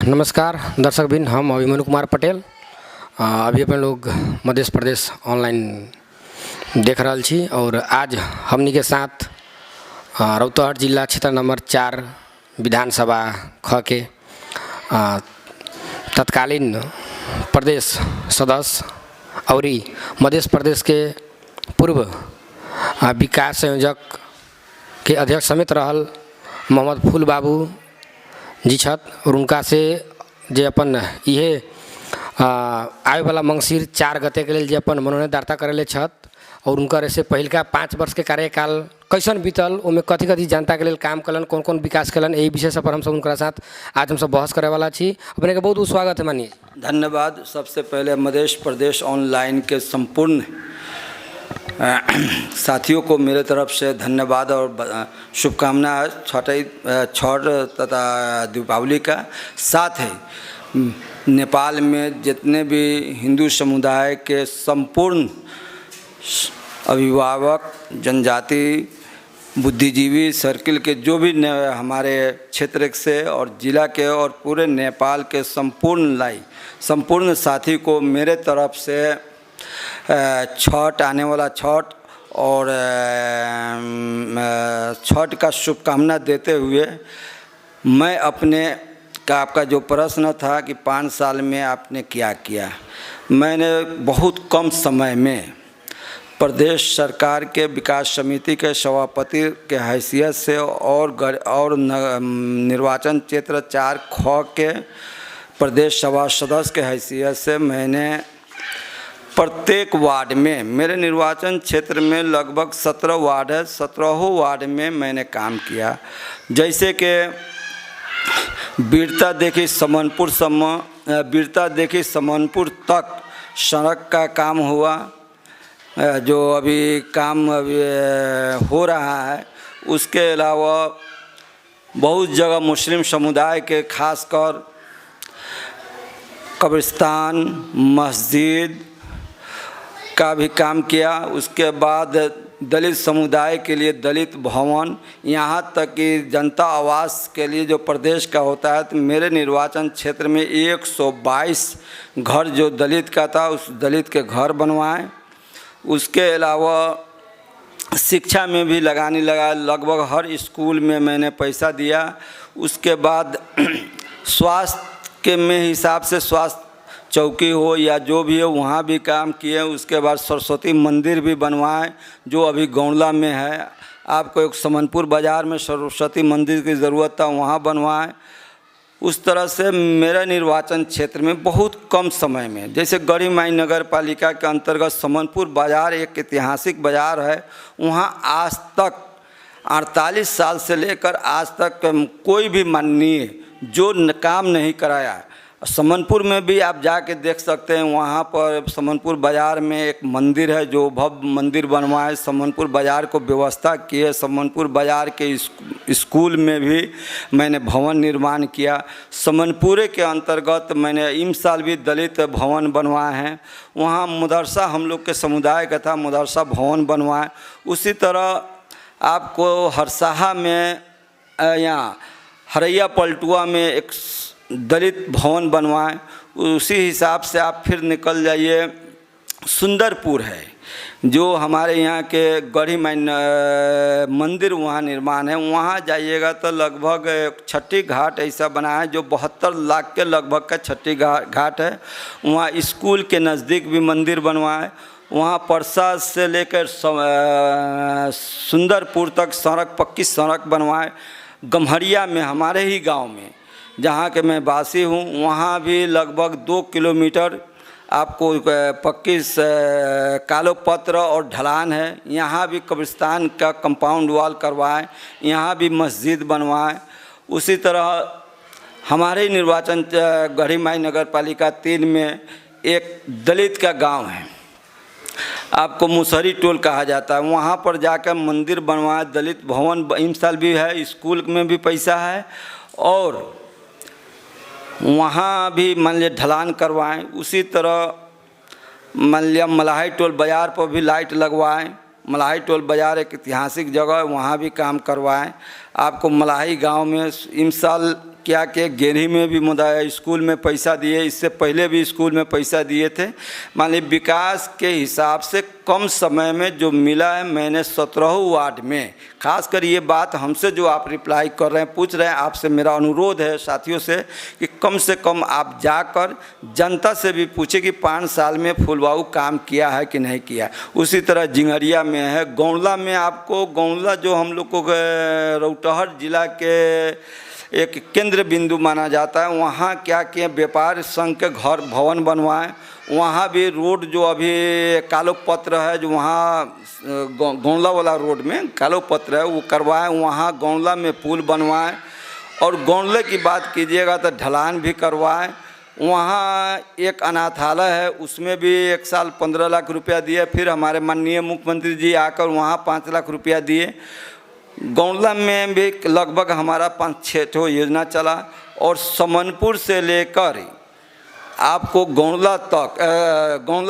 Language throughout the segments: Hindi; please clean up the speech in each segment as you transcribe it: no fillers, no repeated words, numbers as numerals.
नमस्कार दर्शक बिन, हम अभिमन्यु कुमार पटेल। अभी अपन लोग मध्य प्रदेश ऑनलाइन देख रहा छी और आज हमनी के साथ रौतहट जिला क्षेत्र नंबर 4 विधानसभा ख के तत्कालीन प्रदेश सदस्य और मध्य प्रदेश के पूर्व विकास संयोजक के अध्यक्ष समेत रहल मोहम्मद फूल बाबू जी छत और उनका से जे अपन ये आए वाला मंगसिर 4 गते के लिए जे अपन मनोनयन दर्ता करेले छत और उनकर से पहल का 5 वर्ष के कार्यकाल कैसन बीतल, उनमें कथी कथी जनता के लिए काम कलन, कौन कौन विकास कलन, यही विषय से पर हम सब उनका साथ आज हम सब बहस करे वाला छी। अपने के बहुत बहुत स्वागत है। मानिए धन्यवाद। सबसे पहले मध्य प्रदेश ऑनलाइन के संपूर्ण साथियों को मेरे तरफ से धन्यवाद और शुभकामनाएं छठ तथा दीपावली का। साथ ही नेपाल में जितने भी हिंदू समुदाय के संपूर्ण अभिभावक, जनजाति, बुद्धिजीवी सर्किल के जो भी हमारे क्षेत्र से और जिला के और पूरे नेपाल के संपूर्ण साथी को मेरे तरफ से छठ, आने वाला छठ और छठ का शुभकामना देते हुए मैं अपने का आपका जो प्रश्न था कि 5 साल में आपने क्या किया, मैंने बहुत कम समय में प्रदेश सरकार के विकास समिति के सभापति के हैसियत से और निर्वाचन क्षेत्र 4 ख के प्रदेश सभा सदस्य के हैसियत से मैंने प्रत्येक वार्ड में, मेरे निर्वाचन क्षेत्र में लगभग 17 वार्ड है, 17 वार्ड में मैंने काम किया। जैसे कि वीरता देखी समनपुर तक सड़क का काम हुआ, जो अभी काम हो रहा है। उसके अलावा बहुत जगह मुस्लिम समुदाय के खासकर कब्रिस्तान, मस्जिद का भी काम किया। उसके बाद दलित समुदाय के लिए दलित भवन, यहाँ तक कि जनता आवास के लिए जो प्रदेश का होता है, तो मेरे निर्वाचन क्षेत्र में 122 घर जो दलित का था उस दलित के घर बनवाए। उसके अलावा शिक्षा में भी लगा लगभग हर स्कूल में मैंने पैसा दिया। उसके बाद स्वास्थ्य के में हिसाब से स्वास्थ्य चौकी हो या जो भी हो वहाँ भी काम किए। उसके बाद सरस्वती मंदिर भी बनवाए जो अभी गौंडला में है। आपको एक समनपुर बाज़ार में सरस्वती मंदिर की ज़रूरत था, वहाँ बनवाए। उस तरह से मेरा निर्वाचन क्षेत्र में बहुत कम समय में, जैसे गढ़ीमाई नगर पालिका के अंतर्गत समनपुर बाज़ार एक ऐतिहासिक बाज़ार है, वहाँ आज तक 48 साल से लेकर आज तक कोई भी माननीय जो काम नहीं कराया। समनपुर में भी आप जाके देख सकते हैं, वहाँ पर समनपुर बाज़ार में एक मंदिर है जो भव्य मंदिर बनवाए, समनपुर बाज़ार को व्यवस्था किए। समनपुर बाज़ार के स्कूल में भी मैंने भवन निर्माण किया। समनपुर के अंतर्गत मैंने इमसाल भी दलित भवन बनवाए हैं, वहाँ मदरसा हम लोग के समुदाय का था, मदरसा भवन बनवाए। उसी तरह आपको हरसाहा में यहाँ हरैया पलटुआ में एक दलित भवन बनवाए। उसी हिसाब से आप फिर निकल जाइए, सुंदरपुर है जो हमारे यहाँ के गढ़ीमाई मंदिर वहाँ निर्माण है, वहाँ जाइएगा तो लगभग छठी घाट ऐसा बना है जो 72 लाख के लगभग का छठी घाट है। वहाँ स्कूल के नज़दीक भी मंदिर बनवाए। वहाँ परसा से लेकर सुंदरपुर तक सड़क, पक्की सड़क बनवाए। गम्हरिया में हमारे ही गांव में जहाँ के मैं वासी हूँ, वहाँ भी लगभग 2 किलोमीटर आपको पक्की कालो पत्र और ढलान है। यहाँ भी कब्रिस्तान का कंपाउंड वॉल करवाएं, यहाँ भी मस्जिद बनवाएं। उसी तरह हमारे निर्वाचन गढ़ीमाई नगर पालिका 3 में एक दलित का गांव है, आपको मुसहरी टोल कहा जाता है, वहाँ पर जाकर मंदिर बनवाए, दलित भवन इमसाल भी है, स्कूल में भी पैसा है और वहाँ भी मान लिया ढलान करवाएं। उसी तरह मान लिया मलाही टोल बाज़ार पर भी लाइट लगवाएं। मलाही टोल बाज़ार एक ऐतिहासिक जगह है, वहाँ भी काम करवाएं। आपको मलाही गांव में इमसाल क्या कि गेरही में भी स्कूल में पैसा दिए, इससे पहले भी स्कूल में पैसा दिए थे। मान लीजिए विकास के हिसाब से कम समय में जो मिला है, मैंने 17 वार्ड में, खासकर ये बात हमसे जो आप रिप्लाई कर रहे हैं, पूछ रहे हैं, आपसे मेरा अनुरोध है साथियों से कम आप जाकर जनता से भी पूछे कि 5 साल में फुलबाऊ काम किया है कि नहीं किया। उसी तरह जिंगरिया में है, गौंडला में आपको, गौंडला जो हम लोग को रौटहट जिला के एक केंद्र बिंदु माना जाता है, वहाँ क्या किए, व्यापार संघ के घर भवन बनवाएं, वहाँ भी रोड जो अभी कालो पत्र है, जो वहाँ गौंडला वाला रोड में कालो पत्र है वो करवाएं, वहाँ गौंडला में पुल बनवाएं, और गौंडले की बात कीजिएगा तो ढलान भी करवाएं। वहाँ एक अनाथालय है, उसमें भी 1 साल 15 लाख रुपया दिए, फिर हमारे माननीय मुख्यमंत्री जी आकर वहाँ 5 लाख रुपया दिए। गौंडला में भी लगभग हमारा 5-6 योजना चला, और समनपुर से लेकर आपको गौंडला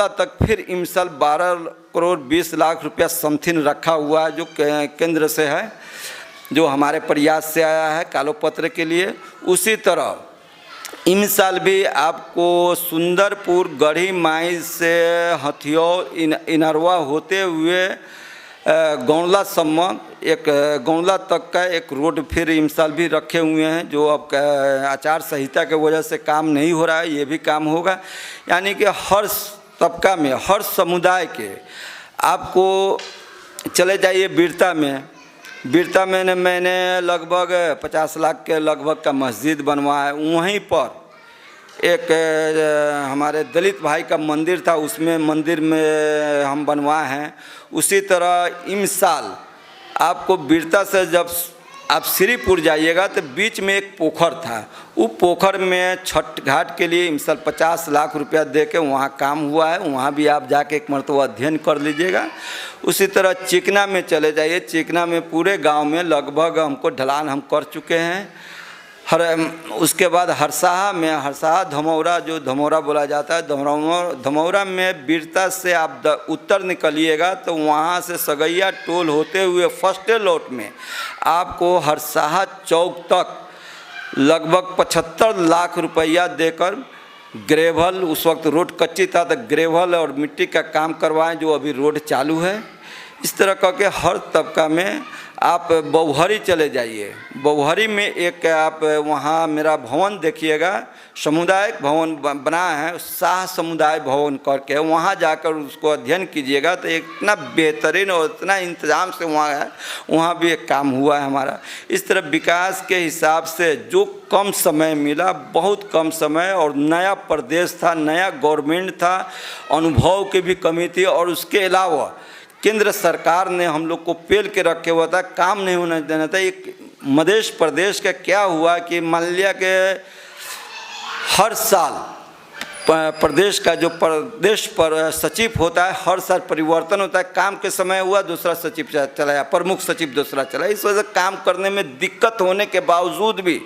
तक फिर इमसल 12 करोड़ 20 लाख रुपया समथिंग रखा हुआ है, जो केंद्र से है, जो हमारे प्रयास से आया है कालो पत्र के लिए। उसी तरह इमसाल भी आपको सुंदरपुर गढ़ी माई से हथियोर इनरवा होते हुए गौंडला सम्म एक गौंडला तक का एक रोड फिर इमसाल भी रखे हुए हैं, जो अब आचार संहिता के वजह से काम नहीं हो रहा है, ये भी काम होगा। यानी कि हर तबका में, हर समुदाय के आपको चले जाइए। बीरता में मैंने लगभग 50 लाख के लगभग का मस्जिद बनवाया। वहीं पर एक हमारे दलित भाई का मंदिर था, उसमें मंदिर में हम बनवाए हैं। उसी तरह इमसाल आपको बीरता से जब आप श्रीपुर जाइएगा तो बीच में एक पोखर था, वो पोखर में छठ घाट के लिए इमसाल 50 लाख रुपया दे के वहाँ काम हुआ है, वहाँ भी आप जाके एक मरतबा अध्ययन कर लीजिएगा। उसी तरह चिकना में चले जाइए, चिकना में पूरे गांव में लगभग हमको ढलान हम कर चुके हैं। उसके बाद हरसाहा धमौरा, जो धमौरा बोला जाता है, धमौरा में बीरता से आप उत्तर निकलिएगा तो वहाँ से सगैया टोल होते हुए फर्स्ट लोट में आपको हरसाहा चौक तक लगभग 75 लाख रुपया देकर ग्रेवल, उस वक्त रोड कच्ची था तो ग्रेवल और मिट्टी का काम करवाएं, जो अभी रोड चालू है। इस तरह करके हर तबका में आप बौहरी चले जाइए। बौहरी में एक आप वहाँ मेरा भवन देखिएगा, सामुदायिक भवन बना है, शाह समुदाय भवन करके, वहाँ जाकर उसको अध्ययन कीजिएगा तो इतना बेहतरीन और इतना इंतज़ाम से वहाँ है, वहाँ भी एक काम हुआ है हमारा। इस तरह विकास के हिसाब से जो कम समय मिला, बहुत कम समय, और नया प्रदेश था, नया गवर्नमेंट था, अनुभव की भी कमी थी, और उसके अलावा केंद्र सरकार ने हम लोग को पेल के रखे हुआ था, काम नहीं होने देना था। एक मध्य प्रदेश का क्या हुआ कि मान लिया कि हर साल प्रदेश का जो प्रदेश पर सचिव होता है, हर साल परिवर्तन होता है। काम के समय हुआ, दूसरा सचिव चलाया, प्रमुख सचिव दूसरा चला। इस वजह से काम करने में दिक्कत होने के बावजूद भी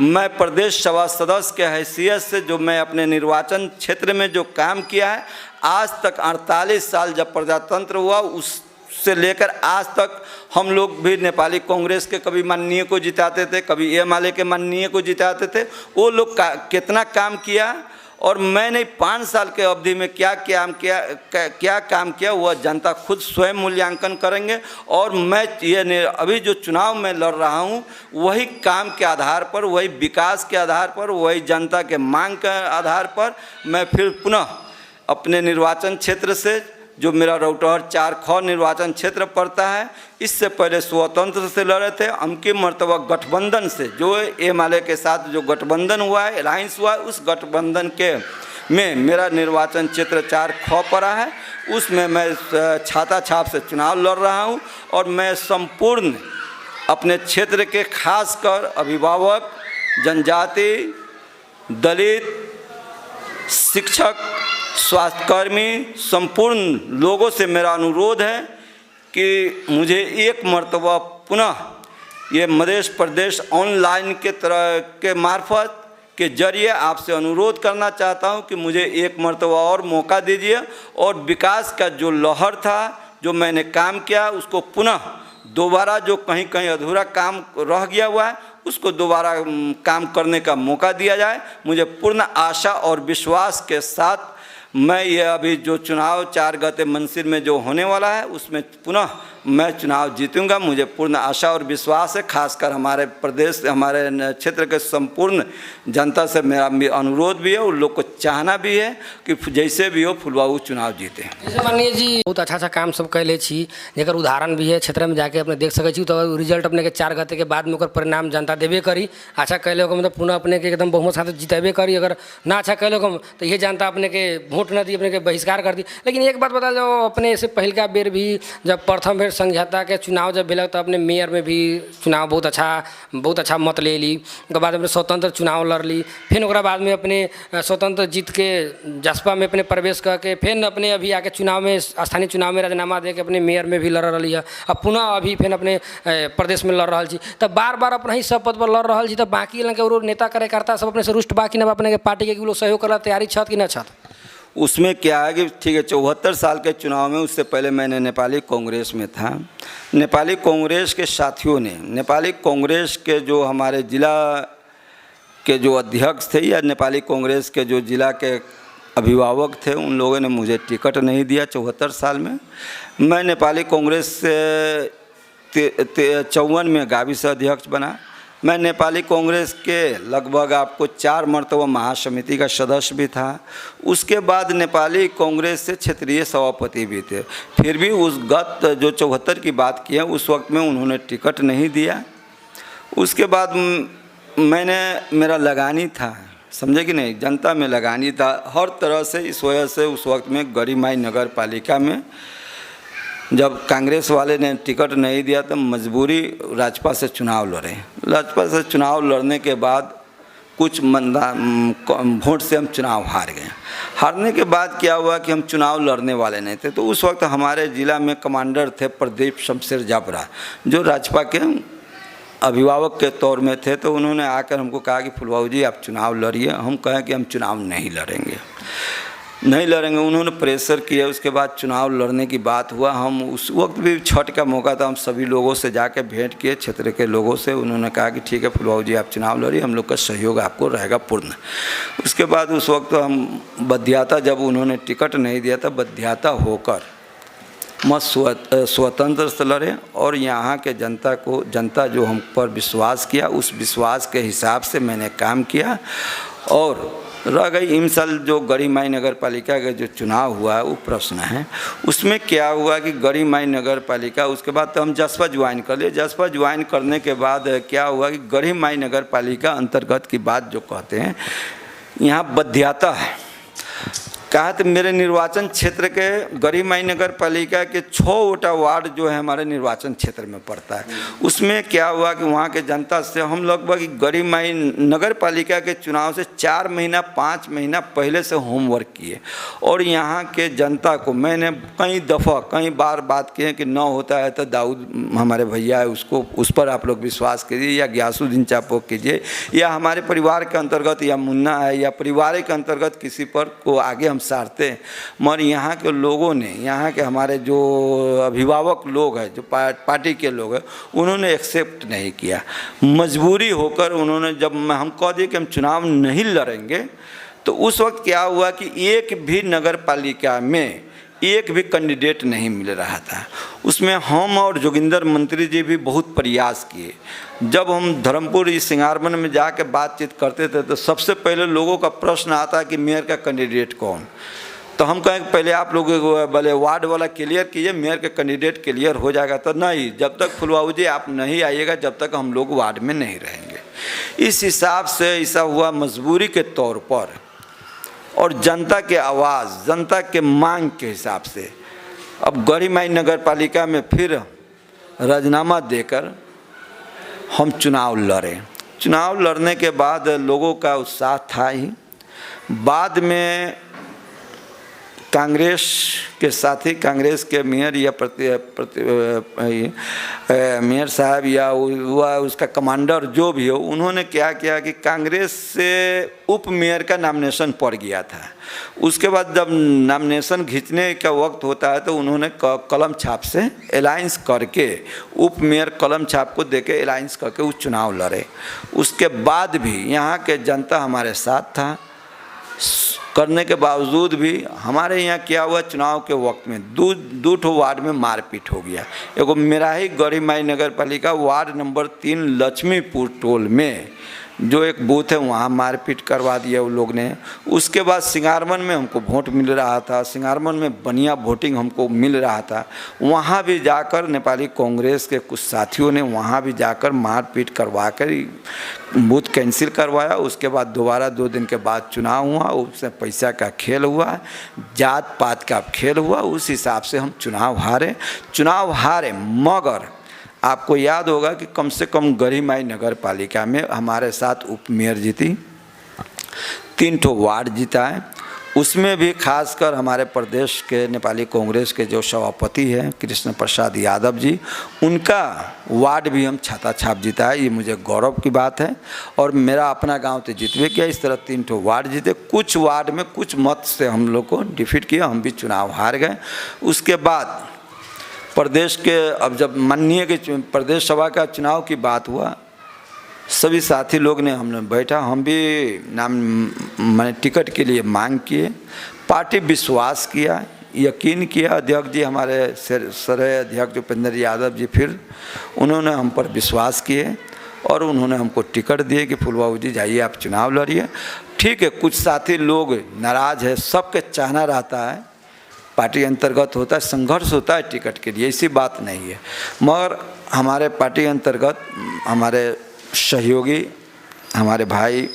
मैं प्रदेश सभा सदस्य के हैसियत से जो मैं अपने निर्वाचन क्षेत्र में जो काम किया है, आज तक 48 साल जब प्रजातंत्र हुआ उससे लेकर आज तक हम लोग भी नेपाली कांग्रेस के कभी माननीय को जिताते थे, कभी एमएलए के माननीय को जिताते थे। वो लोग कितना काम किया और मैंने 5 साल के अवधि में क्या काम किया वह जनता खुद स्वयं मूल्यांकन करेंगे। और मैं ये अभी जो चुनाव में लड़ रहा हूँ वही काम के आधार पर, वही विकास के आधार पर, वही जनता के मांग के आधार पर मैं फिर पुनः अपने निर्वाचन क्षेत्र से, जो मेरा रौटहट 4 निर्वाचन क्षेत्र पड़ता है, इससे पहले स्वतंत्र से लड़े थे। अमकी मर्तबा गठबंधन से जो एमएलए के साथ जो गठबंधन हुआ है, अलायंस हुआ है, उस गठबंधन के में मेरा निर्वाचन क्षेत्र 4 पड़ा है। उसमें मैं छाता छाप से चुनाव लड़ रहा हूं। और मैं संपूर्ण अपने क्षेत्र के खासकर अभिभावक, जनजाति, दलित, शिक्षक, स्वास्थ्यकर्मी, संपूर्ण लोगों से मेरा अनुरोध है कि मुझे एक मर्तबा पुनः ये मध्य प्रदेश ऑनलाइन के तरह के मार्फत के जरिए आपसे अनुरोध करना चाहता हूं कि मुझे एक मर्तबा और मौका दीजिए और विकास का जो लहर था, जो मैंने काम किया, उसको पुनः दोबारा जो कहीं कहीं अधूरा काम रह गया हुआ है उसको दोबारा काम करने का मौका दिया जाए। मुझे पूर्ण आशा और विश्वास के साथ मैं ये अभी जो चुनाव 4 गते मंसिर में जो होने वाला है उसमें पुनः मैं चुनाव जीतूंगा। मुझे पूर्ण आशा और विश्वास है। खासकर हमारे प्रदेश, हमारे क्षेत्र के संपूर्ण जनता से मेरा अनुरोध भी है, उन लोग को चाहना भी है कि जैसे भी हो फुलबाऊ चुनाव जीते। जैसे माननीय जी बहुत अच्छा काम सब कैले छी, जेकर उदाहरण भी है, क्षेत्र में जाके अपने देख सके छी। तो रिजल्ट अपने के 4 गते के बाद में ओकर परिणाम जनता देबे करी। अच्छा कैले हो मतलब पुनः अपने के एकदम बहुमत साथ जितेबे करी। अगर ना अच्छा कैले हो तो ये जनता अपने के वोट न दी, अपने के बहिष्कार कर दी। लेकिन एक बात बता दो, अपने से पहल का बेर भी जब प्रथम बेर संघीयता के चुनाव जब भेल तो अपने मेयर में भी चुनाव बहुत अच्छा मत ले ली। उसके बाद अपने स्वतंत्र चुनाव लड़ ली। फिर ओकरा बाद में अपने स्वतंत्र जीत के जसपा में अपने प्रवेश करके फिर अपने अभी आके चुनाव में स्थानीय चुनाव में राजीनामा दे के अपने मेयर में भी लड़ रही है। अब पुनः अभी फिर अपने प्रदेश में लड़ रहा छी। तो बार बार अपना ही सब पद पर लड़ रहा छी। तो बाकी के नेता कार्यकर्ता सब अपने से रुष्ट बाकी न अपने के पार्टी के लोग सहयोग कर तैयारी छत कि न छत? उसमें क्या है कि ठीक है 74 साल के चुनाव में, उससे पहले मैंने नेपाली कांग्रेस में था। नेपाली कांग्रेस के साथियों ने, नेपाली कांग्रेस के जो हमारे ज़िला के जो अध्यक्ष थे या नेपाली कांग्रेस के जो ज़िला के अभिभावक थे, उन लोगों ने मुझे टिकट नहीं दिया 74 साल में। मैं नेपाली कांग्रेस से 54 में गाविस अध्यक्ष बना। मैं नेपाली कांग्रेस के लगभग आपको 4 मरतबा महासमिति का सदस्य भी था। उसके बाद नेपाली कांग्रेस से क्षेत्रीय सभापति भी थे। फिर भी उस गत जो 74 की बात की है उस वक्त में उन्होंने टिकट नहीं दिया। उसके बाद मेरा लगानी था, समझे कि नहीं, जनता में लगानी था हर तरह से। इस वजह से उस वक्त में गरीमाई नगर पालिका में जब कांग्रेस वाले ने टिकट नहीं दिया तो मजबूरी राजपा से चुनाव लड़े। राजपा से चुनाव लड़ने के बाद कुछ वोट से हम चुनाव हार गए। हारने के बाद क्या हुआ कि हम चुनाव लड़ने वाले नहीं थे। तो उस वक्त हमारे ज़िला में कमांडर थे प्रदीप शमशेर जाबरा, जो राजपा के अभिभावक के तौर में थे। तो उन्होंने आकर हमको कहा कि फुलबाऊ जी आप चुनाव लड़िए। हम कहें कि हम चुनाव नहीं लड़ेंगे। उन्होंने प्रेशर किया। उसके बाद चुनाव लड़ने की बात हुआ। हम उस वक्त भी छठ का मौका था, हम सभी लोगों से जाके भेंट किए, क्षेत्र के लोगों से। उन्होंने कहा कि ठीक है फुलबाऊ जी आप चुनाव लड़िए, हम लोग का सहयोग आपको रहेगा पूर्ण। उसके बाद उस वक्त हम बध्याता, जब उन्होंने टिकट नहीं दिया था, बध्याता होकर मत स्वतंत्र से लड़े और यहाँ के जनता जो हम पर विश्वास किया, उस विश्वास के हिसाब से मैंने काम किया। और रह गई इमसल जो गरीमाई नगर पालिका का जो चुनाव हुआ वो प्रश्न है। उसमें क्या हुआ कि गरीमाई नगर पालिका, उसके बाद तो हम जसपा ज्वाइन कर लिए। जसपा ज्वाइन करने के बाद क्या हुआ कि गरीमाई नगर पालिका अंतर्गत की बात जो कहते हैं, यहाँ बध्याता है। कहा तो मेरे निर्वाचन क्षेत्र के गरीमाई नगर पालिका के 6 वार्ड जो है हमारे निर्वाचन क्षेत्र में पड़ता है। उसमें क्या हुआ कि वहाँ के जनता से हम लगभग गरीमाई नगर पालिका के चुनाव से 4 महीना 5 महीना पहले से होमवर्क किए। और यहाँ के जनता को मैंने कई बार बात की है कि न होता है तो दाऊद हमारे भैया है, उसको उस पर आप लोग विश्वास कीजिए, या ग्यासुद्दीन चापोक कीजिए, या हमारे परिवार के अंतर्गत या मुन्ना है, या परिवार के अंतर्गत किसी पर को आगे हम सारते हैं। मगर यहाँ के लोगों ने, यहाँ के हमारे जो अभिभावक लोग हैं, जो पार्टी के लोग हैं, उन्होंने एक्सेप्ट नहीं किया। मजबूरी होकर उन्होंने, जब हम कह दिए कि हम चुनाव नहीं लड़ेंगे, तो उस वक्त क्या हुआ कि एक भी नगर पालिका में एक भी कैंडिडेट नहीं मिल रहा था। उसमें हम और जोगिंदर मंत्री जी भी बहुत प्रयास किए। जब हम धर्मपुर इस सिंगारबन में जाकर बातचीत करते थे तो सबसे पहले लोगों का प्रश्न आता कि मेयर का कैंडिडेट कौन। तो हम कहें कि पहले आप लोग भले वार्ड वाला क्लियर कीजिए, मेयर का कैंडिडेट क्लियर हो जाएगा। तो नहीं, जब तक फुलबाऊ जी आप नहीं आइएगा जब तक हम लोग वार्ड में नहीं रहेंगे। इस हिसाब से ऐसा हुआ मजबूरी के तौर पर, और जनता के आवाज़, जनता के मांग के हिसाब से अब गरीमाई नगर पालिका में फिर राजीनामा देकर हम चुनाव लड़े। चुनाव लड़ने के बाद लोगों का उत्साह था ही। बाद में कांग्रेस के साथी, कांग्रेस के मेयर या मेयर साहब या हुआ उसका कमांडर जो भी हो, उन्होंने क्या किया कि कांग्रेस से उप मेयर का नॉमिनेशन पड़ गया था। उसके बाद जब नॉमिनेशन खींचने का वक्त होता है तो उन्होंने कलम छाप से अलायंस करके उप मेयर कलम छाप को देके अलायंस करके वो चुनाव लड़े। उसके बाद भी यहाँ के जनता हमारे साथ था, करने के बावजूद भी हमारे यहाँ क्या हुआ, चुनाव के वक्त में दो ठो वार्ड में मारपीट हो गया। एगो मेरा ही गढ़ी माई नगर पालिका वार्ड नंबर 3 लक्ष्मीपुर टोल में जो एक बूथ है वहाँ मारपीट करवा दिया उन लोग ने। उसके बाद सिंगारमन में हमको वोट मिल रहा था, सिंगारमन में बढ़िया वोटिंग हमको मिल रहा था, वहाँ भी जाकर नेपाली कांग्रेस के कुछ साथियों ने वहाँ भी जाकर मारपीट करवा कर बूथ कैंसिल करवाया। उसके बाद दोबारा 2 दिन के बाद चुनाव हुआ, उसमें पैसा का खेल हुआ, जात पात का खेल हुआ, उस हिसाब से हम चुनाव हारे। मगर आपको याद होगा कि कम से कम गढ़ी माई नगर पालिका में हमारे साथ उप मेयर जीती, 3 ठो वार्ड जीता है। उसमें भी खासकर हमारे प्रदेश के नेपाली कांग्रेस के जो सभापति हैं कृष्ण प्रसाद यादव जी, उनका वार्ड भी हम छाता छाप जीता है। ये मुझे गौरव की बात है। और मेरा अपना गांव तो जीतवे किया, इस तरह 3 ठो वार्ड जीते। कुछ वार्ड में कुछ मत से हम लोग को डिफीट किया, हम भी चुनाव हार गए। उसके बाद प्रदेश के, अब जब माननीय के प्रदेश सभा का चुनाव की बात हुआ, सभी साथी लोग ने हमने बैठा, हम भी नाम मैंने टिकट के लिए मांग किए। पार्टी विश्वास किया, यकीन किया। अध्यक्ष जी हमारे सरे अध्यक्ष उपेंद्र यादव जी, फिर उन्होंने हम पर विश्वास किए और उन्होंने हमको टिकट दिए कि फूल बाबू जी जाइए आप चुनाव लड़िए। ठीक है, कुछ साथी लोग नाराज़ है, सबके चाहना रहता है, पार्टी अंतर्गत होता है, संघर्ष होता है टिकट के लिए, ऐसी बात नहीं है। मगर हमारे पार्टी अंतर्गत हमारे सहयोगी हमारे भाई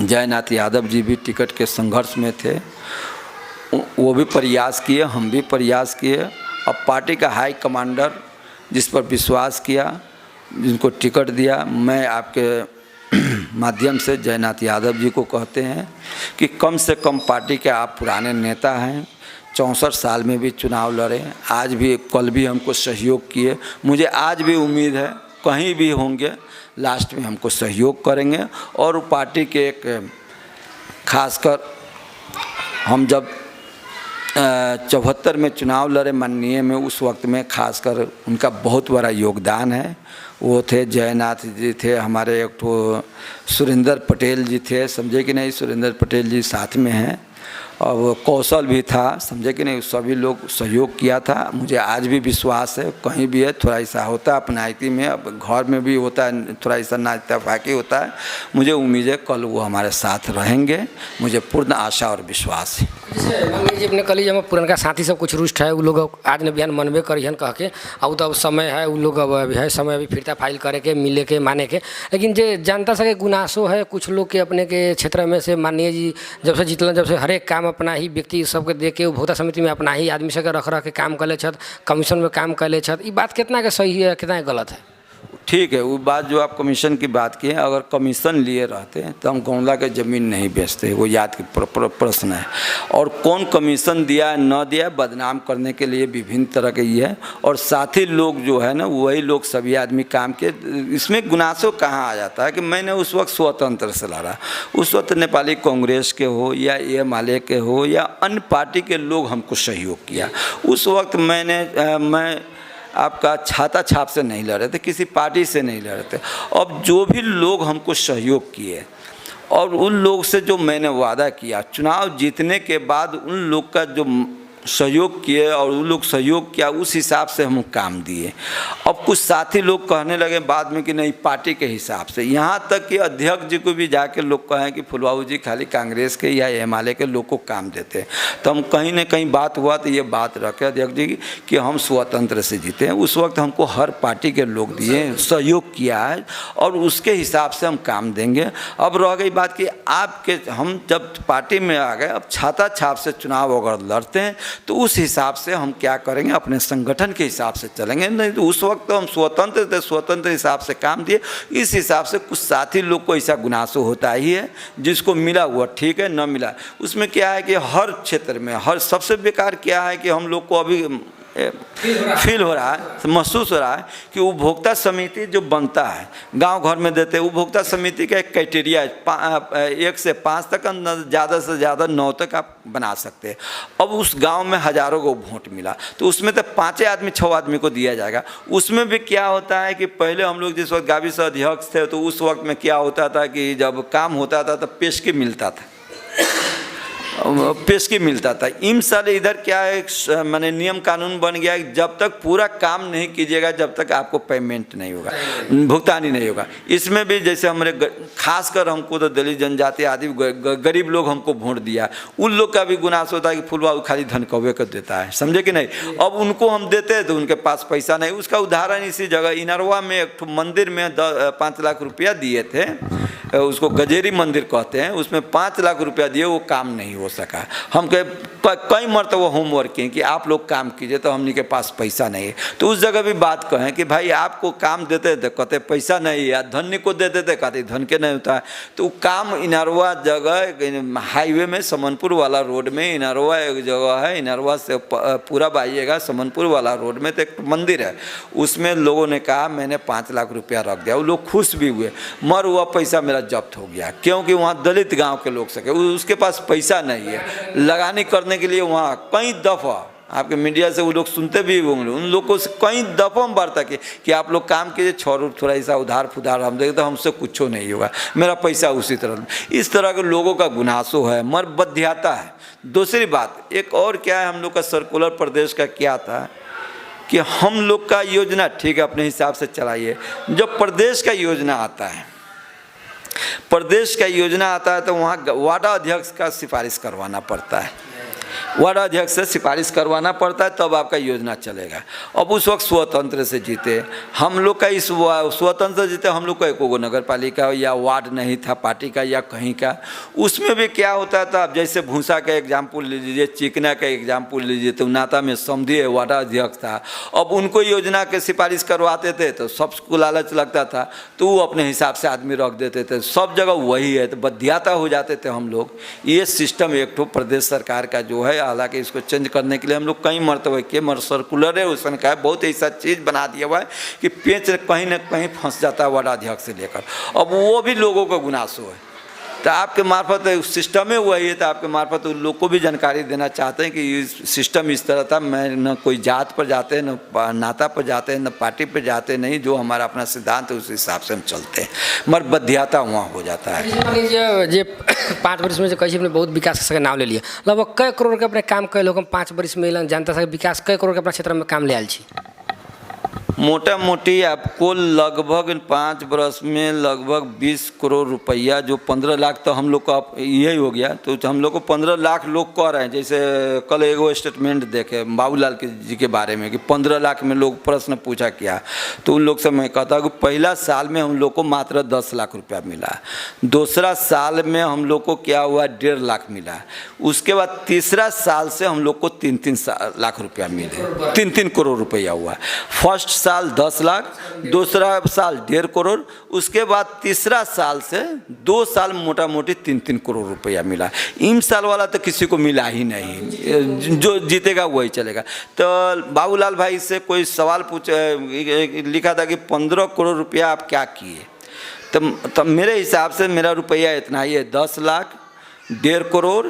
जयनाथ यादव जी भी टिकट के संघर्ष में थे, वो भी प्रयास किए, हम भी प्रयास किए। अब पार्टी का हाई कमांडर जिस पर विश्वास किया, जिनको टिकट दिया, मैं आपके माध्यम से जयनाथ यादव जी को कहते हैं कि कम से कम पार्टी के आप पुराने नेता हैं, 64 साल में भी चुनाव लड़े, आज भी कल भी हमको सहयोग किए। मुझे आज भी उम्मीद है कहीं भी होंगे लास्ट में हमको सहयोग करेंगे। और पार्टी के एक खासकर हम जब 74 में चुनाव लड़े माननीय में, उस वक्त में खासकर उनका बहुत बड़ा योगदान है। वो थे जयनाथ जी थे, हमारे एक तो सुरेंद्र पटेल जी थे, समझे कि नहीं, सुरेंद्र पटेल जी साथ में हैं। और कौशल भी था, समझे कि नहीं, सभी लोग सहयोग किया था। मुझे आज भी विश्वास है, कहीं भी है थोड़ा ऐसा होता है अपनाइती में, अब घर में भी होता है थोड़ा ऐसा नाइतफाकी होता है। मुझे उम्मीद है कल वो हमारे साथ रहेंगे, मुझे पूर्ण आशा और विश्वास है। जैसे मान लीजिए अपने कल जब पुरनका साथी सब कुछ रुष्ट है, वो लोग आज न बिहान मनबे करिहन कह के, अब तो अब समय है, वो लोग अब अभी है समय अभी फिरता फाइल करे के, मिले के, माने के। लेकिन जो जनता सके गुनासो है कुछ लोग के अपने के क्षेत्र में से, माननीय जी जब से जीतल, जब से हर एक काम अपना ही व्यक्ति सबके दे के उपभोक्ता समिति में अपना ही आदमी सबके रख के काम कर ले, कमीशन में काम कर ले। ये बात कितना के सही है, कितना गलत है? ठीक है, वो बात जो आप कमीशन की बात की है, अगर कमीशन लिए रहते तो हम गौंडा के ज़मीन नहीं बेचते, वो याद की प्रश्न है। और कौन कमीशन दिया है न दिया, बदनाम करने के लिए विभिन्न तरह के ये है। और साथी लोग जो है ना, वही लोग सभी आदमी काम के, इसमें गुनासों कहाँ आ जाता है कि मैंने उस वक्त स्वतंत्र से लड़ा, उस वक्त नेपाली कांग्रेस के हो या ये माले के हो या अन्य पार्टी के लोग हमको सहयोग किया। उस वक्त मैं आपका छाता छाप से नहीं लड़ रहे थे, किसी पार्टी से नहीं लड़ रहे थे। अब जो भी लोग हमको सहयोग किए और उन लोग से जो मैंने वादा किया, चुनाव जीतने के बाद उन लोग का जो सहयोग किए और उन लोग सहयोग किया, उस हिसाब से हम काम दिए। अब कुछ साथी लोग कहने लगे बाद में कि नहीं पार्टी के हिसाब से, यहाँ तक कि अध्यक्ष जी को भी जाके लोग कहें कि फुलबाबू जी खाली कांग्रेस के या एमएलए के लोग को काम देते हैं। तो हम कहीं ना कहीं बात हुआ तो ये बात रखे अध्यक्ष जी कि हम स्वतंत्र से जीते हैं। उस वक्त हमको हर पार्टी के लोग दिए, सहयोग किया है और उसके हिसाब से हम काम देंगे। अब रह गई बात कि आपके हम जब पार्टी में आ गए, अब छाता छाप से चुनाव अगर लड़ते हैं तो उस हिसाब से हम क्या करेंगे, अपने संगठन के हिसाब से चलेंगे। नहीं तो उस वक्त तो हम स्वतंत्र थे, स्वतंत्र हिसाब से काम दिए। इस हिसाब से कुछ साथी लोग को ऐसा गुनासो होता ही है, जिसको मिला हुआ ठीक है, न मिला उसमें क्या है कि हर क्षेत्र में हर सबसे बेकार क्या है कि हम लोग को अभी फील हो रहा है, महसूस हो रहा है कि उपभोक्ता समिति जो बनता है गांव घर में देते हैं, उपभोक्ता समिति का एक क्राइटेरिया है 1 से 5 तक, ज़्यादा से ज़्यादा 9 तक आप बना सकते हैं। अब उस गांव में हज़ारों को वोट मिला तो उसमें तो 5 आदमी 6 आदमी को दिया जाएगा। उसमें भी क्या होता है कि पहले हम लोग जिस वक्त गावी से अध्यक्ष थे तो उस वक्त में क्या होता था कि जब काम होता था तो पेशगी मिलता था, पेशगी मिलता था। इन साल इधर क्या है, माने नियम कानून बन गया है, जब तक पूरा काम नहीं कीजिएगा जब तक आपको पेमेंट नहीं होगा, भुगतानी नहीं होगा। इसमें भी जैसे हमारे खासकर हमको तो दलित जनजाति आदि गरीब लोग हमको वोट दिया, उन लोग का भी गुनास होता है कि फुलबाबू खाली धन कौवे को देता है, समझे कि नहीं। अब उनको हम देते हैं तो उनके पास पैसा नहीं। उसका उदाहरण इसी जगह इनरवा में एक मंदिर में 5 लाख रुपया दिए थे, उसको गजेरी मंदिर कहते हैं, उसमें 5 लाख रुपया दिए, वो काम नहीं हो सका। हम कई मरतबा होमवर्क किए कि आप लोग काम कीजिए, तो हमने के पास पैसा नहीं है। तो उस जगह भी बात कहें कि भाई आपको काम देते थे कहते पैसा नहीं है, या धन्य को देते थे कहते धन के नहीं होता है। तो काम इनरवा जगह हाईवे में समनपुर वाला रोड में इनरवा एक जगह है, इनरवा से पूरा आइएगा समनपुर वाला रोड में तो एक मंदिर है, उसमें लोगों ने कहा मैंने 5 लाख रुपया रख दिया। वो लोग खुश भी हुए, मर हुआ पैसा मेरा जब्त हो गया, क्योंकि वहाँ दलित गांव के लोग सके, उसके पास पैसा नहीं है लगानी करने के लिए। वहाँ कई दफ़ा आपके मीडिया से वो लोग सुनते भी होंगे, उन लोगों से कई दफ़ा हम वार्ता की कि आप लोग काम कीजिए, छोड़ थोड़ा सा उधार फुधार हम देंगे तो हमसे कुछ नहीं होगा, मेरा पैसा उसी तरह। इस तरह के लोगों का गुनासो है, मर बध्याता है। दूसरी बात एक और क्या है, हम लोग का सर्कुलर प्रदेश का क्या था कि हम लोग का योजना ठीक है अपने हिसाब से चलाइए। जब प्रदेश का योजना आता है, प्रदेश का योजना आता है तो वहाँ वार्ड अध्यक्ष का सिफारिश करवाना पड़ता है, वार्ड अध्यक्ष से सिफारिश करवाना पड़ता है, तब आपका योजना चलेगा। अब उस वक्त स्वतंत्र से जीते हम लोग का, इस स्वतंत्र जीते हम लोग का एक नगर पालिका या वार्ड नहीं था पार्टी का या कहीं का। उसमें भी क्या होता था, अब जैसे भूसा का एग्जाम्पल लीजिए, चिकना का एग्जाम्पल लीजिए, तो नाता में समझिए वार्ड अध्यक्ष था। अब उनको योजना के सिफारिश करवाते थे तो सबको लालच लगता था, तो वो अपने हिसाब से आदमी रख देते थे, सब जगह वही है, तो बध्याता हो जाते थे हम लोग। ये सिस्टम एक तो प्रदेश सरकार का जो है, हालांकि इसको चेंज करने के लिए हम लोग कई मरतबा किए, मगर सर्कुलर है उसने कहा बहुत ऐसा चीज़ बना दिया हुआ है कि पेच कहीं ना कहीं फंस जाता है वार्ड अध्यक्ष से लेकर। अब वो भी लोगों का गुनासो है, तो आपके मार्फत सिस्टम है वही है, तो आपके मार्फत उन लोग को भी जानकारी देना चाहते हैं कि सिस्टम इस तरह था। मैं न कोई जात पर जाते हैं, न नाता पर जाते हैं, न पार्टी पर जाते नहीं, जो हमारा अपना सिद्धांत है उस हिसाब से हम चलते हैं, मगर बध्याता वहाँ हो जाता है। जे 5 वर्ष में जो कैसे अपने बहुत विकास का नाम ले लिया, लगभग कई करोड़ के अपने काम कई लोग 5 वर्ष में जनता से विकास कई करोड़ के अपना क्षेत्र में काम ले आयल छी। मोटा मोटी आपको लगभग 5 वर्ष में लगभग 20 करोड़ रुपया, जो 15 लाख तो हम लोग का यही हो गया, तो हम लोग को 15 लाख लोग कह रहे हैं। जैसे कल एगो स्टेटमेंट देखे बाबूलाल जी के बारे में कि 15 लाख में लोग प्रश्न पूछा क्या, तो उन लोग से मैं कहता हूँ कि पहला साल में हम लोग को मात्र 10 लाख रुपया मिला, दूसरा साल में हम लोग को क्या हुआ 1.5 लाख मिला, उसके बाद तीसरा साल से हम लोग को 3-3 लाख रुपया मिले, 3-3 करोड़ रुपया हुआ। फर्स्ट साल 10 लाख, दूसरा साल 1.5 करोड़, उसके बाद तीसरा साल से 2 साल मोटा मोटी 3-3 करोड़ रुपया मिला। इन साल वाला तो किसी को मिला ही नहीं, जो जीतेगा वही चलेगा। तो बाबूलाल भाई से कोई सवाल लिखा था कि 15 करोड़ रुपया आप क्या किए, तो मेरे हिसाब से मेरा रुपया इतना ही है, 10 लाख 1.5 करोड़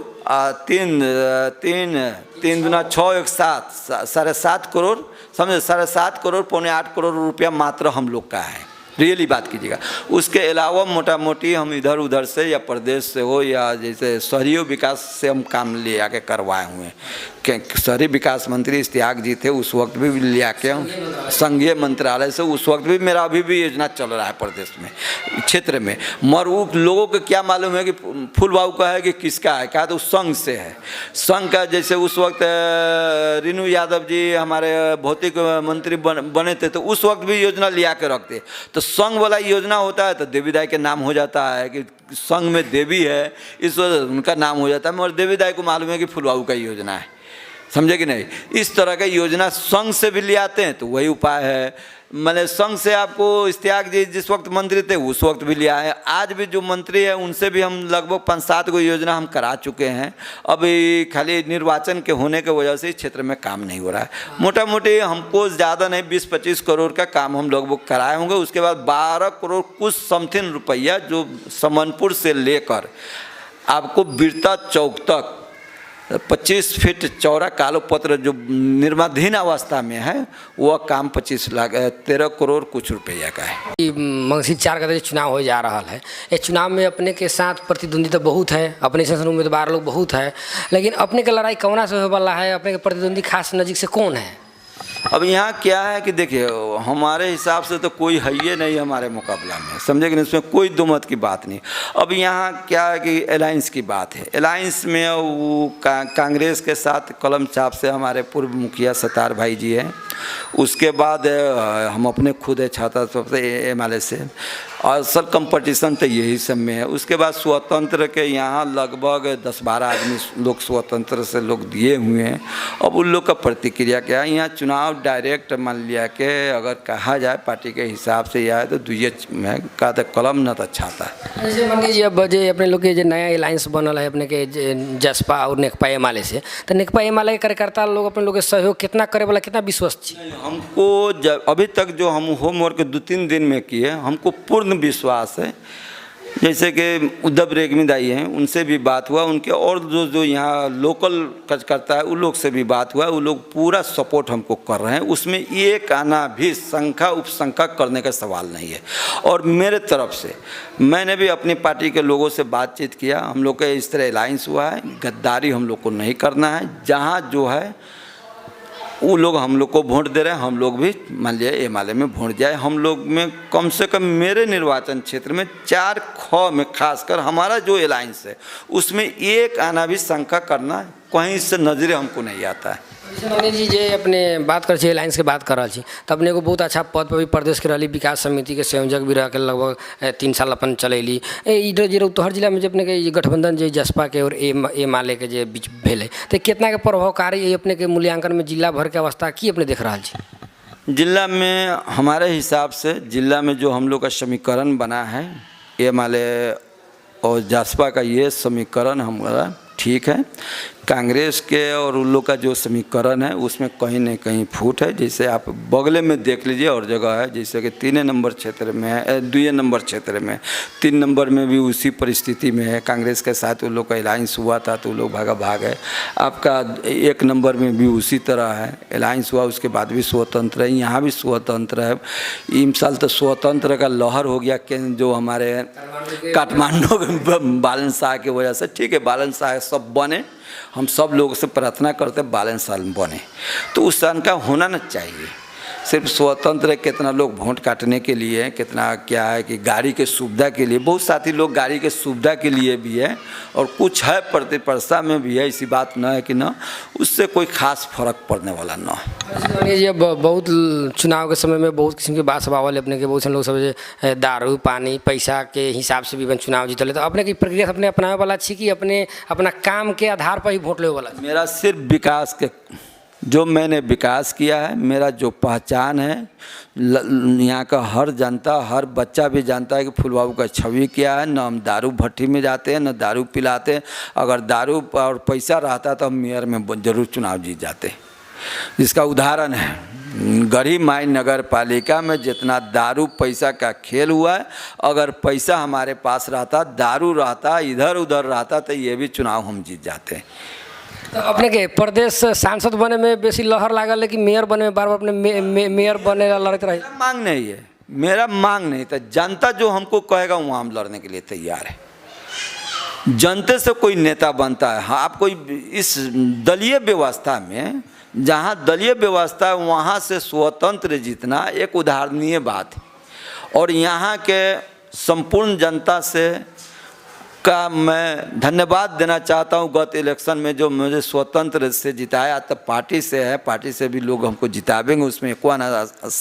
3 दूना 6 1 7 7.5 करोड़, समझे 7.5 करोड़ 7.25 करोड़ रुपया मात्र हम लोग का है, रियली बात कीजिएगा। उसके अलावा मोटा मोटी हम इधर उधर से या प्रदेश से हो या जैसे शहरी विकास से हम काम ले आके करवाए हुए हैं। शहरी विकास मंत्री इश्तियाक जी थे, उस वक्त भी ले आके संघीय मंत्रालय से, उस वक्त भी मेरा अभी भी योजना चल रहा है प्रदेश में क्षेत्र में। मगर वो लोगों को क्या मालूम है कि फूलबाबू का है कि किसका है, कहा तो संघ से है, संघ का। जैसे उस वक्त रेणु यादव जी हमारे भौतिक मंत्री बने थे, तो उस वक्त भी योजना ले आके रखते, तो संघ वाला योजना होता है तो देवीदाई के नाम हो जाता है कि संघ में देवी है, इस वजह से उनका नाम हो जाता है। मगर देवीदाई को मालूम है कि फुलबाबू का योजना है, समझे कि नहीं। इस तरह का योजना संघ से भी ले आते हैं तो वही उपाय है। मैंने संघ से आपको इश्तियाक जी जिस वक्त मंत्री थे उस वक्त भी लिया है, आज भी जो मंत्री है उनसे भी हम लगभग 5-7 गो योजना हम करा चुके हैं। अभी खाली निर्वाचन के होने की वजह से इस क्षेत्र में काम नहीं हो रहा है। मोटा मोटी हमको ज़्यादा नहीं 20-25 करोड़ का काम हम लगभग कराए होंगे। उसके बाद 12 करोड़ कुछ समथिंग रुपया जो समनपुर से लेकर आपको बिरता चौक तक 25 फीट चौड़ा कालो पत्र जो निर्माणाधीन अवस्था में है वह काम 13 करोड़ कुछ रुपया का है। मंगसिर 4 गते चुनाव हो जा रहा है। इस चुनाव में अपने के साथ प्रतिद्वंदी तो बहुत है, अपने से उम्मीदवार लोग बहुत है, लेकिन अपने के लड़ाई कौना से होने वाला है? अपने के प्रतिद्वंदी खास नज़दीक से कौन है? अब यहाँ क्या है कि देखिए हमारे हिसाब से तो कोई है ही नहीं हमारे मुकाबला में, समझे कि नहीं, इसमें कोई दो मत की बात नहीं। अब यहाँ क्या है कि अलायंस की बात है। अलायंस में वो कांग्रेस के साथ कलम चाप से हमारे पूर्व मुखिया सत्तार भाई जी हैं, उसके बाद हम अपने खुद है छाता सबसे एमएलए से, और असल कंपटीशन तो यही सब में है। उसके बाद स्वतंत्र के यहाँ लगभग 10-12 आदमी लोग स्वतंत्र से लोग दिए हुए हैं। अब उन लोग का प्रतिक्रिया क्या है, यहाँ चुनाव डायरेक्ट मान लिया कि अगर कहा जाए पार्टी के हिसाब से यह है तो दुए में का तो कलम न तो छाता है। जैसे मान लीजिए अब जो अपने लोग के जो नया अलायंस बनल है अपने के जसपा और नेकपा एमएलए से, तो नेकपा एमएलए कार्यकर्ता लोग अपने लोग के सहयोग कितना करे वाला, कितना विश्वास चाहिए? हमको अभी तक जो हम होमवर्क 2-3 दिन में किए हमको पूर्ण विश्वास है। जैसे कि उद्धव रेग्मीदाई हैं उनसे भी बात हुआ, उनके और जो यहाँ लोकल कार्यकर्ता है उन लोग से भी बात हुआ, वो लोग पूरा सपोर्ट हमको कर रहे हैं। उसमें एक आना भी शंका उपशंका करने का सवाल नहीं है। और मेरे तरफ से मैंने भी अपनी पार्टी के लोगों से बातचीत किया, हम लोग का इस तरह अलायंस हुआ है, गद्दारी हम लोग को नहीं करना है। जहाँ जो है वो लोग हम लोग को वोट दे रहे हैं, हम लोग भी मान लिया एमएलए में वोट जाए। हम लोग में कम से कम मेरे निर्वाचन क्षेत्र में 4 ख में खासकर हमारा जो अलायंस है उसमें एक आना भी शंका करना कहीं से नजरे हमको नहीं आता है। मनीष जी जे अपने बात कर छी अलायंस के बात कर रहा छी तो अपने को बहुत अच्छा पद पर भी प्रदेश के रही, विकास समिति के संयोजक भी रह के लगभग 3 साल अपन चलैली। इधर जे रौतहट जिला में जो अपने के गठबंधन जो जसपा के और एमएलए के जे बीच भेल तो कितना के प्रभावकारी अपने के मूल्यांकन में जिला भर के अवस्था की अपने देख रहा छी? जिला में हमारे हिसाब से जिला में जो हम लोग का समीकरण बना है एमएलए और जसपा का, ये समीकरण हमारा ठीक है। कांग्रेस के और उन लोग का जो समीकरण है उसमें कहीं न कहीं फूट है। जैसे आप बगले में देख लीजिए और जगह है, जैसे कि 3 नंबर क्षेत्र में है, 2 नंबर क्षेत्र में, 3 नंबर में भी उसी परिस्थिति में है। कांग्रेस के साथ उन लोग का अलायंस हुआ था तो लोग भाग है। आपका 1 नंबर में भी उसी तरह है, अलायंस हुआ उसके बाद भी स्वतंत्र है, यहाँ भी स्वतंत्र है। इस साल तो स्वतंत्र का लहर हो गया कि जो हमारे काठमांडू बालन शाह की वजह से, ठीक है बालन शाह सब बने, हम सब लोगों से प्रार्थना करते बालन साल बने, तो उस सन का होना न चाहिए। सिर्फ स्वतंत्र कितना लोग वोट काटने के लिए, कितना क्या है कि गाड़ी के सुविधा के लिए, बहुत साथी लोग गाड़ी के सुविधा के लिए भी है और कुछ है प्रतिस्पर्धा में भी है। ऐसी बात न है कि न उससे कोई खास फर्क पड़ने वाला न है। ये बहुत चुनाव के समय में बहुत किस्म के बात सब आवल अपने के, बहुत से लोग सब दारू पानी पैसा के हिसाब से भी चुनाव जीतल, तो अपने की प्रक्रिया अपने अपनावे वाला छी कि अपने अपना काम के आधार पर ही वोट ले वाला? मेरा सिर्फ विकास के, जो मैंने विकास किया है, मेरा जो पहचान है, यहाँ का हर जनता हर बच्चा भी जानता है कि फूल बाबू का छवि क्या है। न हम दारू भट्टी में जाते हैं न दारू पिलाते हैं। अगर दारू और पैसा रहता तो हम मेयर में जरूर चुनाव जीत जाते। जिसका उदाहरण है गढ़ी माई नगर पालिका में जितना दारू पैसा का खेल हुआ है, अगर पैसा हमारे पास रहता, दारू रहता, इधर उधर रहता तो ये भी चुनाव हम जीत जाते। तो अपने के प्रदेश सांसद बने में बेसी लहर लागल है कि मेयर बने में बार बार अपने मेयर बने लड़ते रहे? मांग नहीं है, मेरा मांग नहीं था। जनता जो हमको कहेगा वहाँ हम लड़ने के लिए तैयार है। जनता से कोई नेता बनता है। हाँ, आप कोई इस दलीय व्यवस्था में, जहाँ दलीय व्यवस्था है वहाँ से स्वतंत्र जीतना एक उदाहरणीय बात है। और यहाँ के संपूर्ण जनता से का मैं धन्यवाद देना चाहता हूं। गत इलेक्शन में जो मुझे स्वतंत्र से जिताया, तब पार्टी से है, पार्टी से भी लोग हमको जितावेंगे, उसमें कोई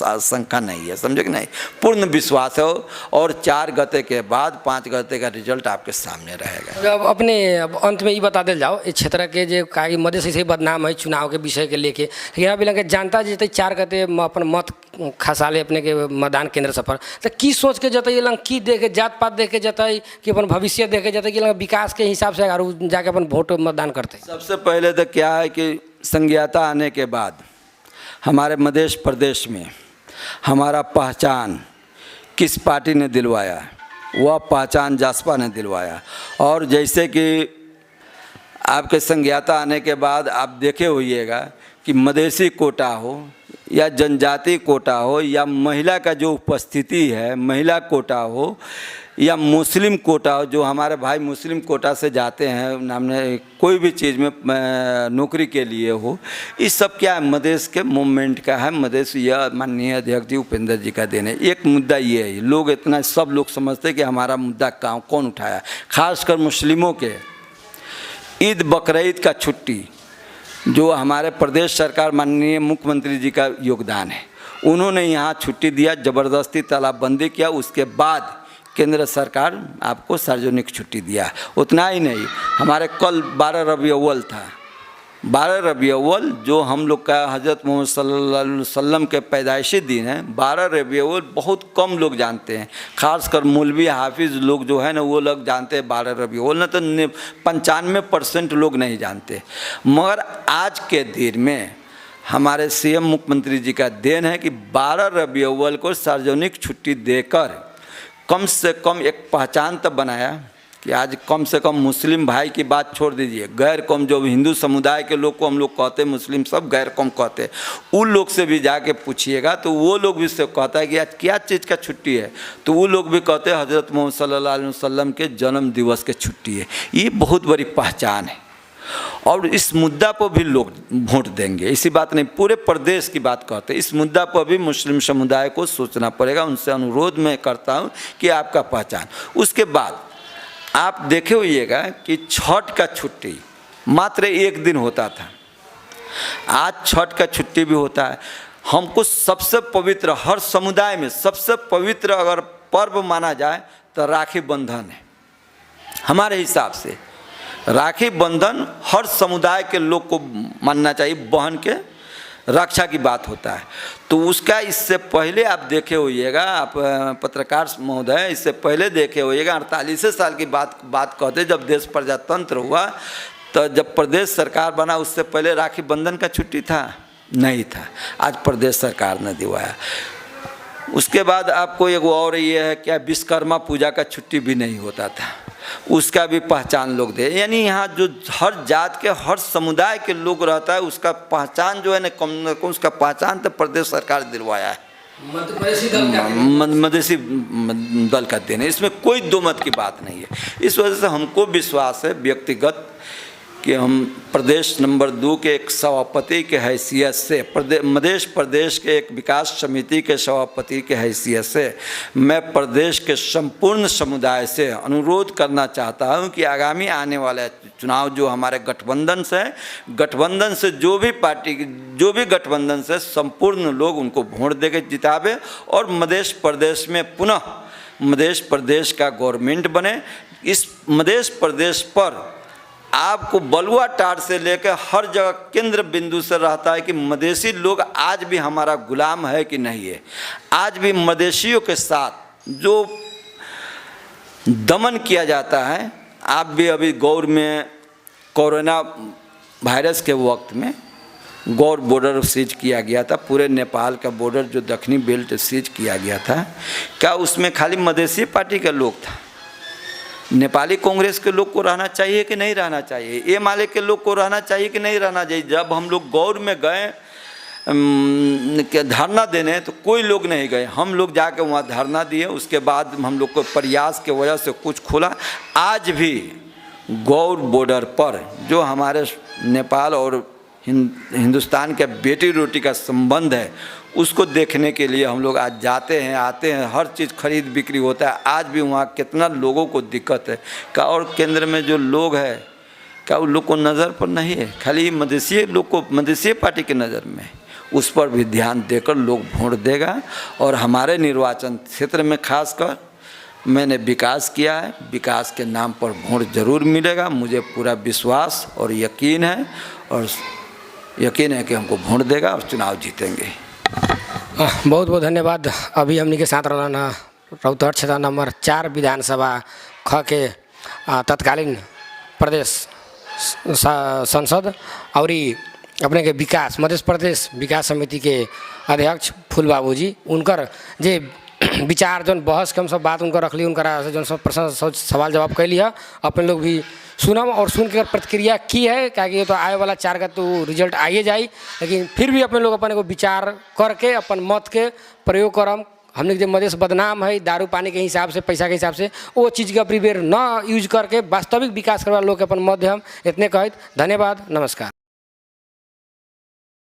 आशंका नहीं है, समझे कि नहीं, पूर्ण विश्वास है। और 4 गते के बाद 5 गते का रिजल्ट आपके सामने रहेगा। अब अपने अब अंत में ये बता दिल जाओ, इस क्षेत्र के जो का मधेश से बदनाम है चुनाव के विषय के लेके, लेकिन अभी लगे जनता जते 4 गते अपन मत खसाले अपने के मतदान केंद्र सफर, तो की सोच के जतई लंग की देखे, जात पात देखे जतई कि अपन भविष्य देखे जतई कि लंग विकास के हिसाब से अगर जाके अपन वोट मतदान करते। सबसे पहले तो क्या है कि संज्ञाता आने के बाद हमारे मध्य प्रदेश में हमारा पहचान किस पार्टी ने दिलवाया, वह पहचान जासपा ने दिलवाया। और जैसे कि आपके संज्ञाता आने के बाद आप देखे होइएगा कि मधेसी कोटा हो या जनजाति कोटा हो या महिला का जो उपस्थिति है, महिला कोटा हो या मुस्लिम कोटा हो, जो हमारे भाई मुस्लिम कोटा से जाते हैं हमने कोई भी चीज़ में नौकरी के लिए हो, इस सब क्या है मधेश के मूवमेंट का है। मधेश यह माननीय अध्यक्ष जी उपेंद्र जी का देन है। एक मुद्दा ये है, लोग इतना सब लोग समझते हैं कि हमारा मुद्दा कौन उठाया, खासकर मुस्लिमों के ईद बकरीद का छुट्टी जो हमारे प्रदेश सरकार माननीय मुख्यमंत्री जी का योगदान है। उन्होंने यहाँ छुट्टी दिया, ज़बरदस्ती तालाबंदी किया, उसके बाद केंद्र सरकार आपको सार्वजनिक छुट्टी दिया। उतना ही नहीं, हमारे कल 12 रबी अव्वल था, 12 रबी अव्वल जो हम लोग का हज़रत मोहम्मद सल्लल्लाहु अलैहि वसल्लम के पैदाइशी दिन है। 12 रबी अव्वल बहुत कम लोग जानते हैं, खासकर मौलवी हाफिज़ लोग जो है ना वो लोग जानते हैं 12 रबी अव्वल, न तो 95% लोग नहीं जानते। मगर आज के दिन में हमारे सीएम मुख्यमंत्री जी का देन है कि 12 रबी अव्वल को सार्वजनिक छुट्टी देकर कम से कम एक पहचान तब बनाया कि आज कम से कम मुस्लिम भाई की बात छोड़ दीजिए, गैर कौम जो हिंदू समुदाय के लोग को हम लोग कहते हैं, मुस्लिम सब गैर कौम कहते हैं, उन लोग से भी जाके पूछिएगा तो वो लोग भी से कहता है कि आज क्या चीज़ का छुट्टी है, तो वो लोग भी कहते हैं हज़रत मोहम्मद सल्लल्लाहु अलैहि वसल्लम के जन्म दिवस के छुट्टी है। ये बहुत बड़ी पहचान है और इस मुद्दा पर भी लोग वोट देंगे, इसी बात नहीं, पूरे प्रदेश की बात कहते हैं। इस मुद्दा पर भी मुस्लिम समुदाय को सोचना पड़ेगा। उनसे अनुरोध मैं करता हूं कि आपका पहचान। उसके बाद आप देखे होइएगा कि छठ का छुट्टी मात्र 1 दिन होता था, आज छठ का छुट्टी भी होता है। हमको सबसे पवित्र, हर समुदाय में सबसे पवित्र अगर पर्व माना जाए तो राखी बंधन है। हमारे हिसाब से राखी बंधन हर समुदाय के लोग को मानना चाहिए, बहन के रक्षा की बात होता है। तो उसका इससे पहले आप देखे होइएगा, आप पत्रकार महोदय इससे पहले देखे होइएगा 48 साल की बात कहते, जब देश प्रजातंत्र हुआ तो जब प्रदेश सरकार बना उससे पहले राखी बंधन का छुट्टी था नहीं था, आज प्रदेश सरकार ने दिवाया। उसके बाद आपको एक और ये है क्या, विश्वकर्मा पूजा का छुट्टी भी नहीं होता था, उसका भी पहचान लोग दे। यानी यहाँ जो हर जात के हर समुदाय के लोग रहता है उसका पहचान जो है ना कम उसका पहचान तो प्रदेश सरकार दिलवाया है, मधेसी दल का देन है, इसमें कोई दो मत की बात नहीं है। इस वजह से हमको विश्वास है व्यक्तिगत कि हम प्रदेश नंबर 2 के एक सभापति के हैसियत से, मध्य प्रदेश के एक विकास समिति के सभापति के हैसियत से मैं प्रदेश के संपूर्ण समुदाय से अनुरोध करना चाहता हूं कि आगामी आने वाले चुनाव जो हमारे गठबंधन से जो भी पार्टी जो भी गठबंधन से संपूर्ण लोग उनको वोट देकर जितावे और मध्य प्रदेश में पुनः मध्य प्रदेश का गवर्नमेंट बने। इस मध्य प्रदेश पर आपको बलुआ टार से लेकर हर जगह केंद्र बिंदु से रहता है कि मधेसी लोग आज भी हमारा गुलाम है कि नहीं है। आज भी मधेसियों के साथ जो दमन किया जाता है, आप भी अभी गौर में कोरोना वायरस के वक्त में गौर बॉर्डर सीज किया गया था, पूरे नेपाल का बॉर्डर जो दक्षिणी बेल्ट सीज किया गया था, क्या उसमें खाली मधेसी पार्टी का लोग था? नेपाली कांग्रेस के लोग को रहना चाहिए कि नहीं रहना चाहिए? ये माले के लोग को रहना चाहिए कि नहीं रहना चाहिए? जब हम लोग गौर में गए धरना देने तो कोई लोग नहीं गए, हम लोग जाके वहाँ धरना दिए, उसके बाद हम लोग को प्रयास के वजह से कुछ खुला। आज भी गौर बॉर्डर पर जो हमारे नेपाल और हिंदुस्तान के बेटी रोटी का संबंध है उसको देखने के लिए हम लोग आज जाते हैं, आते हैं, हर चीज़ खरीद बिक्री होता है। आज भी वहाँ कितना लोगों को दिक्कत है का, और केंद्र में जो लोग हैं क्या उन लोग को नज़र पर नहीं है, खाली मधेसी लोग को, मधेसी पार्टी की नज़र में, उस पर भी ध्यान देकर लोग वोट देगा। और हमारे निर्वाचन क्षेत्र में खासकर मैंने विकास किया है, विकास के नाम पर वोट जरूर मिलेगा, मुझे पूरा विश्वास और यकीन है, और यकीन है कि हमको वोट देगा और चुनाव जीतेंगे। बहुत बहुत धन्यवाद। अभी हमनी के साथ रहना रौतहट क्षेत्र नंबर 4 विधानसभा ख के तत्कालीन प्रदेश संसद और अपने के विकास मध्य प्रदेश विकास समिति के अध्यक्ष फूल बाबू जी, उनकर जे विचार जौन बहस के हम सब बात उनका रखली, उनका जौन सब प्रश्न सवाल जवाब कैली है, अपन लोग भी सुनम और सुन के प्रतिक्रिया की है, क्या ये तो आए वाला 4 का तो रिजल्ट आइए जाए, लेकिन फिर भी अपन लोग अपन को विचार करके अपन मत के प्रयोग करम। हमने जो मधेश बदनाम है दारू पानी के हिसाब से, पैसा के हिसाब से, वो चीज़ का प्रिपेयर न यूज करके वास्तविक विकास करवा लोग के अपन मध्य हम इतने कहत। धन्यवाद, नमस्कार।